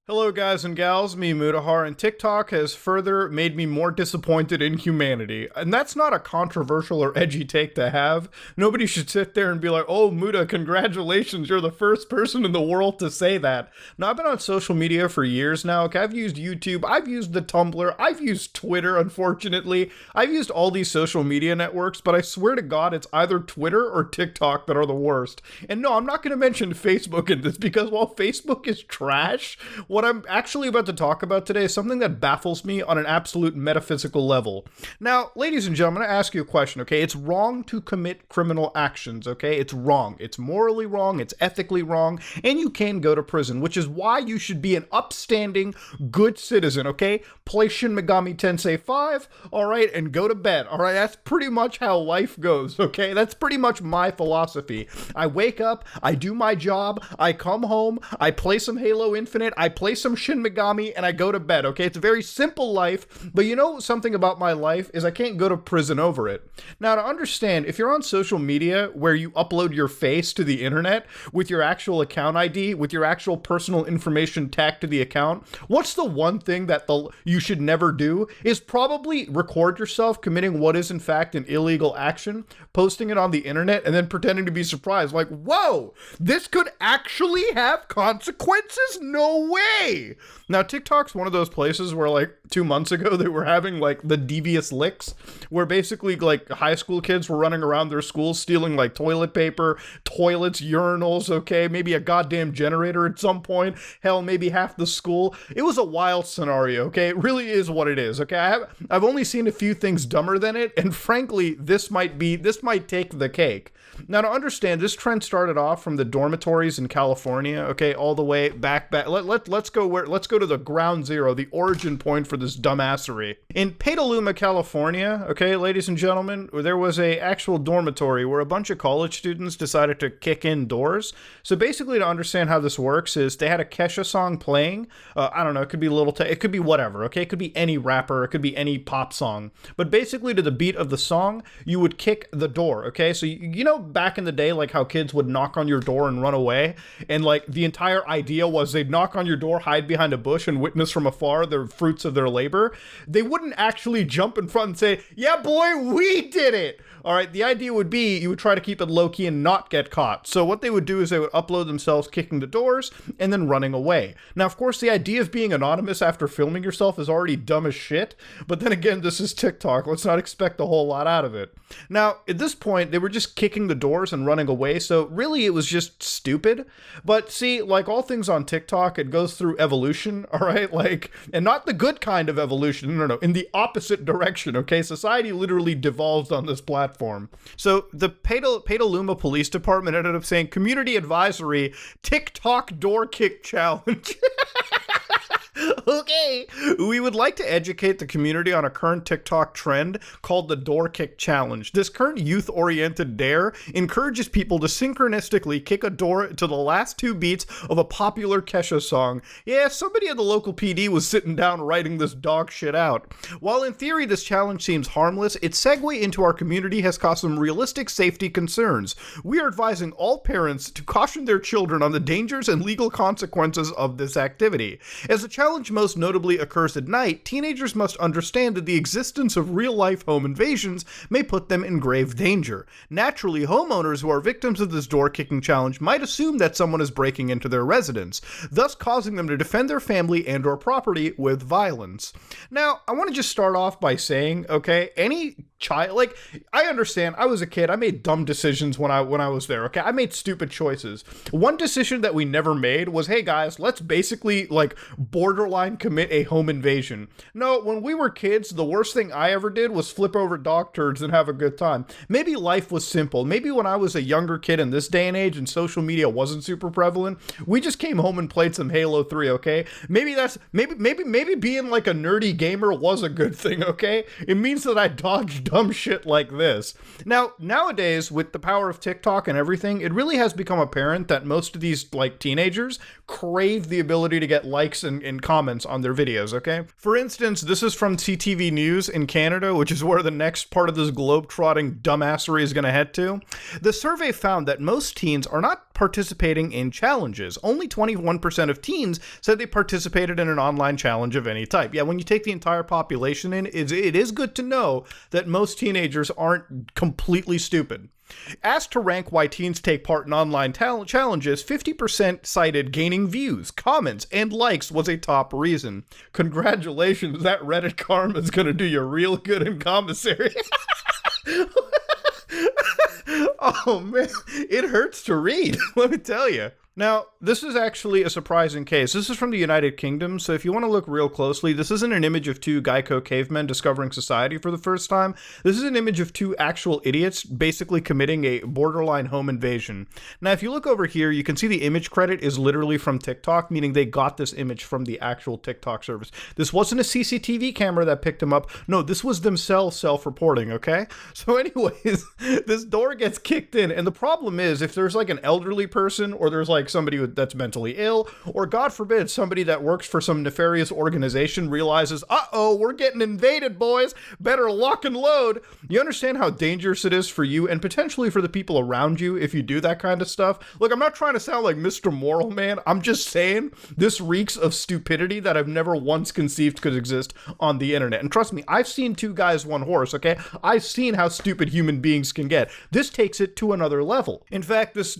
Hello guys and gals, me Mutahar, and TikTok has further made me more disappointed in humanity. And that's not a controversial or edgy take to have. Nobody should sit there and be like, oh Muta, congratulations, you're the first person in the world to say that. Now, I've been on social media for years now. Okay, I've used YouTube, I've used the Tumblr, I've used Twitter, unfortunately. I've used all these social media networks, but I swear to God, it's either Twitter or TikTok that are the worst. And no, I'm not going to mention Facebook in this because while Facebook is trash, what I'm actually about to talk about today is something that baffles me on an absolute metaphysical level. Now, ladies and gentlemen, I ask you a question, okay? It's wrong to commit criminal actions, okay? It's wrong. It's morally wrong, it's ethically wrong, and you can go to prison, which is why you should be an upstanding, good citizen, okay? Play Shin Megami Tensei 5, alright, and go to bed, alright? That's pretty much how life goes, okay? That's pretty much my philosophy. I wake up, I do my job, I come home, I play some Halo Infinite, I play some Shin Megami, and I go to bed, okay? It's a very simple life, but you know something about my life is I can't go to prison over it. Now, to understand, if you're on social media where you upload your face to the internet with your actual account ID, with your actual personal information tagged to the account, what's the one thing that you should never do is probably record yourself committing what is in fact an illegal action, posting it on the internet, and then pretending to be surprised, like, whoa, this could actually have consequences? No way! Now, TikTok's one of those places where, like, 2 months ago, they were having, like, the devious licks, where basically, like, high school kids were running around their schools stealing, like, toilet paper, toilets, urinals, okay, maybe a goddamn generator at some point, hell, maybe half the school. It was a wild scenario, okay? It really is what it is, okay? I've only seen a few things dumber than it, and frankly, this might take the cake. Now, to understand, this trend started off from the dormitories in California, okay, all the way back. Let's go to the ground zero, the origin point for this dumbassery. In Petaluma, California, okay, ladies and gentlemen, there was a actual dormitory where a bunch of college students decided to kick in doors. So basically, to understand how this works is they had a Kesha song playing. I don't know, it could be it could be whatever, okay? It could be any rapper, it could be any pop song. But basically, to the beat of the song, you would kick the door, okay? So you know back in the day, like how kids would knock on your door and run away, and like the entire idea was they'd knock on your door, hide behind a bush, and witness from afar the fruits of their labor. They wouldn't actually jump in front and say, yeah boy, we did it. All right, the idea would be you would try to keep it low-key and not get caught. So what they would do is they would upload themselves kicking the doors and then running away. Now, of course, the idea of being anonymous after filming yourself is already dumb as shit, but then again, this is TikTok. Let's not expect a whole lot out of it. Now, at this point, they were just kicking the doors and running away, so really it was just stupid. But see, like all things on TikTok, it goes through evolution, all right? Like, and not the good kind of evolution, no, in the opposite direction, okay? Society literally devolves on this platform. So the Petaluma Police Department ended up saying, community advisory, TikTok door kick challenge. Okay, we would like to educate the community on a current TikTok trend called the door kick challenge. This current youth-oriented dare encourages people to synchronistically kick a door to the last two beats of a popular Kesha song. Yeah, somebody at the local PD was sitting down writing this dog shit out. While in theory this challenge seems harmless, its segue into our community has caused some realistic safety concerns. We are advising all parents to caution their children on the dangers and legal consequences of this activity. As the challenge most notably occurs at night, teenagers must understand that the existence of real-life home invasions may put them in grave danger. Naturally, homeowners who are victims of this door-kicking challenge might assume that someone is breaking into their residence, thus causing them to defend their family and or property with violence. Now, I want to just start off by saying, okay, any child, like, I understand, I was a kid, I made dumb decisions when I was there, okay? I made stupid choices. One decision that we never made was, hey guys, let's basically, like, borderline commit a home invasion. No, when we were kids, the worst thing I ever did was flip over dog turds and have a good time. Maybe life was simple. Maybe when I was a younger kid in this day and age and social media wasn't super prevalent, we just came home and played some Halo 3, okay? Maybe being like a nerdy gamer was a good thing, okay? It means that I dodged dumb shit like this. Now, nowadays, with the power of TikTok and everything, it really has become apparent that most of these, like, teenagers crave the ability to get likes and comments comments on their videos, okay? For instance, this is from CTV News in Canada, which is where the next part of this globe-trotting dumbassery is going to head to. The survey found that most teens are not participating in challenges. Only 21% of teens said they participated in an online challenge of any type. Yeah, when you take the entire population in, it is good to know that most teenagers aren't completely stupid. Asked to rank why teens take part in online challenges, 50% cited gaining views, comments, and likes was a top reason. Congratulations, that Reddit karma is gonna do you real good in commissary. Oh man, it hurts to read, let me tell you. Now, this is actually a surprising case. This is from the United Kingdom, so if you want to look real closely, this isn't an image of two Geico cavemen discovering society for the first time. This is an image of two actual idiots basically committing a borderline home invasion. Now, if you look over here, you can see the image credit is literally from TikTok, meaning they got this image from the actual TikTok service. This wasn't a CCTV camera that picked them up. No, this was themselves self-reporting, okay? So anyways, this door gets kicked in, and the problem is, if there's like an elderly person, or there's like somebody that's mentally ill, or God forbid, somebody that works for some nefarious organization realizes, uh-oh, we're getting invaded, boys, better lock and load. You understand how dangerous it is for you and potentially for the people around you if you do that kind of stuff? Look, I'm not trying to sound like Mr. Moral Man. I'm just saying this reeks of stupidity that I've never once conceived could exist on the internet. And trust me, I've seen Two Guys, One Horse, okay? I've seen how stupid human beings can get. This takes it to another level. In fact, this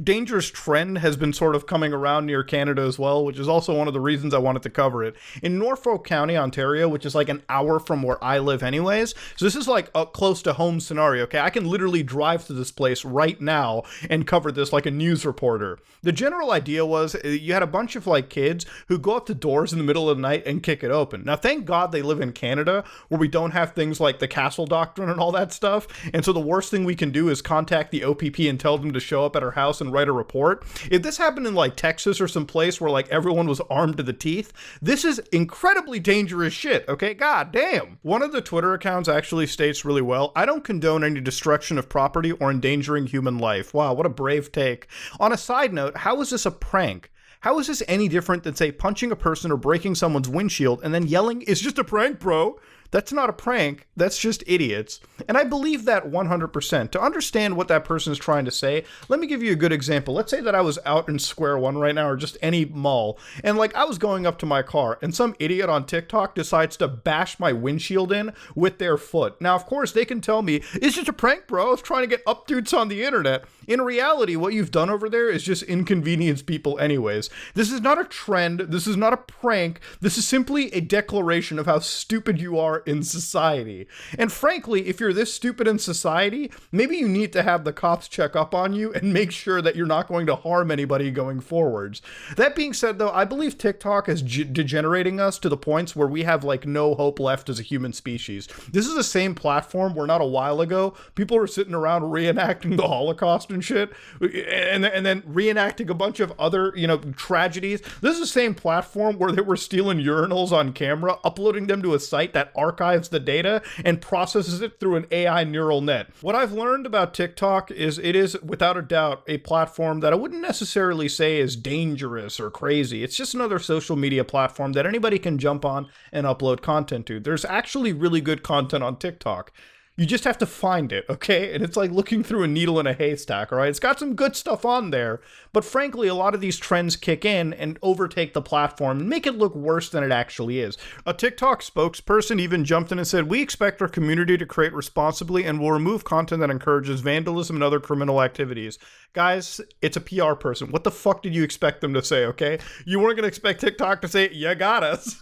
dangerous trend has been sort of coming around near Canada as well, which is also one of the reasons I wanted to cover it. In Norfolk County, Ontario, which is like an hour from where I live anyways, so this is like a close to home scenario, okay? I can literally drive to this place right now and cover this like a news reporter. The general idea was you had a bunch of like kids who go up to doors in the middle of the night and kick it open. Now, thank God they live in Canada where we don't have things like the Castle Doctrine and all that stuff, and so the worst thing we can do is contact the OPP and tell them to show up at our house and write a report. If this happened in like Texas or some place where like everyone was armed to the teeth, this is incredibly dangerous shit, okay? God damn. One of the Twitter accounts actually states really well, I don't condone any destruction of property or endangering human life. Wow, what a brave take. On a side note, how is this a prank? How is this any different than, say, punching a person or breaking someone's windshield and then yelling, "It's just a prank, bro"? That's not a prank, that's just idiots. And I believe that 100%. To understand what that person is trying to say, let me give you a good example. Let's say that I was out in Square One right now, or just any mall, and like I was going up to my car, and some idiot on TikTok decides to bash my windshield in with their foot. Now, of course, they can tell me, "It's just a prank, bro. I was trying to get updates on the internet." In reality, what you've done over there is just inconvenience people anyways. This is not a trend, this is not a prank, this is simply a declaration of how stupid you are in society. And frankly, if you're this stupid in society, maybe you need to have the cops check up on you and make sure that you're not going to harm anybody going forwards. That being said, though, I believe TikTok is degenerating us to the points where we have like no hope left as a human species. This is the same platform where not a while ago people were sitting around reenacting the Holocaust and shit, and then reenacting a bunch of other, tragedies. This is the same platform where they were stealing urinals on camera, uploading them to a site that archives the data and processes it through an AI neural net. What I've learned about TikTok is it is, without a doubt, a platform that I wouldn't necessarily say is dangerous or crazy. It's just another social media platform that anybody can jump on and upload content to. There's actually really good content on TikTok. You just have to find it, okay? And it's like looking through a needle in a haystack, all right? It's got some good stuff on there, but frankly, a lot of these trends kick in and overtake the platform and make it look worse than it actually is. A TikTok spokesperson even jumped in and said, "We expect our community to create responsibly and will remove content that encourages vandalism and other criminal activities." Guys, it's a PR person. What the fuck did you expect them to say, okay? You weren't going to expect TikTok to say, "You got us.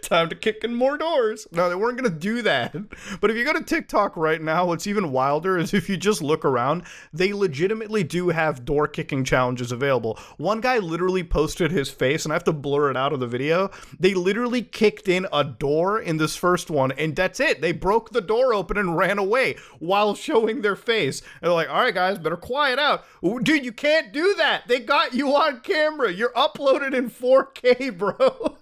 Time to kick in more doors." No, they weren't going to do that. But if you go to TikTok right now, what's even wilder is if you just look around, they legitimately do have door kicking challenges available. One guy literally posted his face, and I have to blur it out of the video. They literally kicked in a door in this first one, and that's it. They broke the door open and ran away while showing their face. And they're like, "All right, guys, better quiet out." Dude, you can't do that. They got you on camera. You're uploaded in 4K, bro.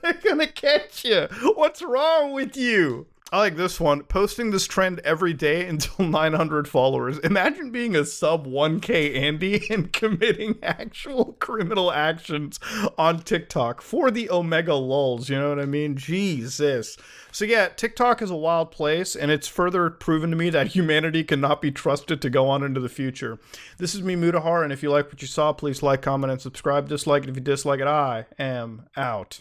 They're gonna catch you. What's wrong with you? I like this one. Posting this trend every day until 900 followers. Imagine being a sub 1K Andy and committing actual criminal actions on TikTok for the Omega lulz. You know what I mean? Jesus. So yeah, TikTok is a wild place, and it's further proven to me that humanity cannot be trusted to go on into the future. This is me, Mutahar, and if you like what you saw, please like, comment, and subscribe. Dislike it if you dislike it. I am out.